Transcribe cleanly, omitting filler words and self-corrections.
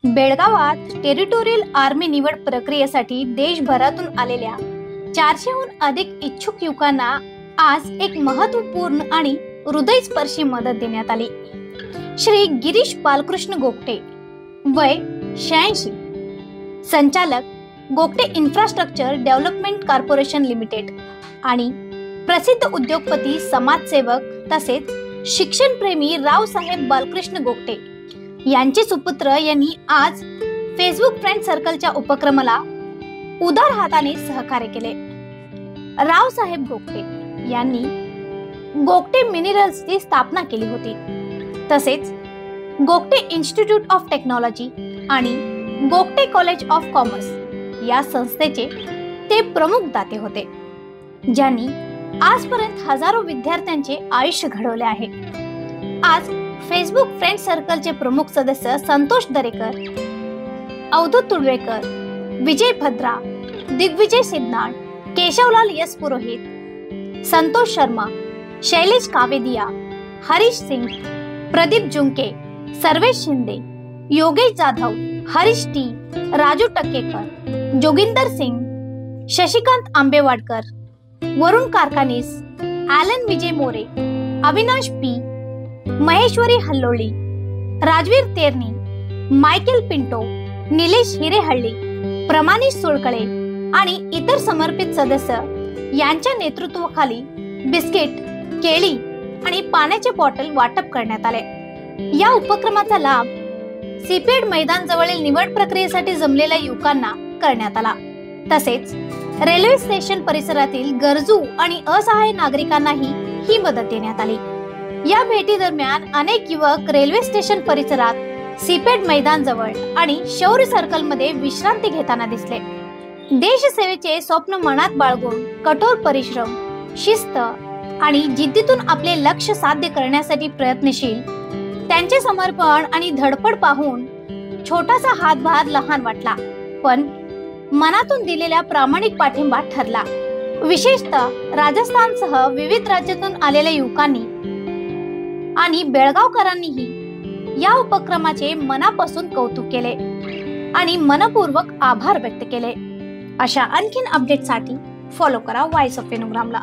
बेळगावात territorial army निवड प्रक्रियेसाठी देशभरातून आलेल्या 400हून अधिक इच्छुक युवकांना आज एक महत्त्वपूर्ण आणि हृदयस्पर्शी मदत देण्यात आली। श्री गिरीश बालकृष्ण गोगटे, वय 86, संचालक Gogte infrastructure development corporation limited आणि प्रसिद्ध उद्योगपती, समाजसेवक तसेच शिक्षणप्रेमी रावसाहेब बालकृष्ण गोगटे यांचे सुपुत्र यांनी आज फेसबुक फ्रेंड सर्कलच्या उपक्रमाला उदार हाताने सहकार्य केले। रावसाहेब गोगटे यांनी गोगटे मिनरल्सची स्थापना केली होती, तसेच गोगटे इन्स्टिट्यूट ऑफ टेक्नॉलॉजी आणि गोगटे कॉलेज ऑफ कॉमर्स या संस्थेचे ते प्रमुख दाते होते, ज्यांनी आजपर्यंत हजारो विद्यार्थ्यांचे आयुष्य घडवले आहे। आज फेसबुक फ्रेंड सर्कलचे प्रमुख सदस्य संतोष दरेकर, अवधूत तुडवेकर, विजय भद्रा, दिग्विजय सिद्धनाळ, केशवलाल यस पुरोहित, संतोष शर्मा, शैलेश कावेदिया, हरीश सिंग, प्रदीप जुंके, सर्वेश शिंदे, योगेश जाधव, हरीश टी, राजू टक्केकर, जोगिंदर सिंग, शशिकांत आंबेवाडकर, वरुण कारकानीस, ॲलन विजय मोरे, अविनाश पी, महेश्वरी हल्लोळी, राजवीर तेरणी, मायकेल पिंटो, निलेश हिरेहळ्ळी, प्रमाणेश सोळकळे आणि इतर समर्पित सदस्य यांच्या नेतृत्वाखाली बिस्किट, केळी आणि पाण्याचे बॉटल वाटप करण्यात आले। या उपक्रमाचा लाभ सीपेड मैदान जवळील निवड प्रक्रियेसाठी जमलेल्या युवकांना करण्यात आला, तसेच रेल्वे स्टेशन परिसरातील गरजू आणि असहाय्य नागरिकांनाही ही मदत देण्यात आली। या भेटी दरम्यान अनेक युवक रेल्वे स्टेशन परिसरात, सीपेड मैदान जवळ आणि शौर्य सर्कल मध्ये विश्रांती घेताना दिसले। देशसेवेचे स्वप्न मनात बाळगून कठोर परिश्रम, शिस्त आणि जिद्दीतून आपले लक्ष्य साध्य करण्यासाठी प्रयत्नशील त्यांचे समर्पण आणि धडपड पाहून छोटासा हातभार लहान वाटला, पण मनातून दिलेल्या प्रामाणिक पाठिंबा ठरला। विशेषतः राजस्थानसह विविध राज्यातून आलेल्या युवकांनी आणि बेळगावकरांनीही या उपक्रमाचे मनापासून कौतुक केले आणि मनपूर्वक आभार व्यक्त केले। अशा आणखीन अपडेटसाठी फॉलो करा व्हॉइस ऑफ वेणुग्रामला।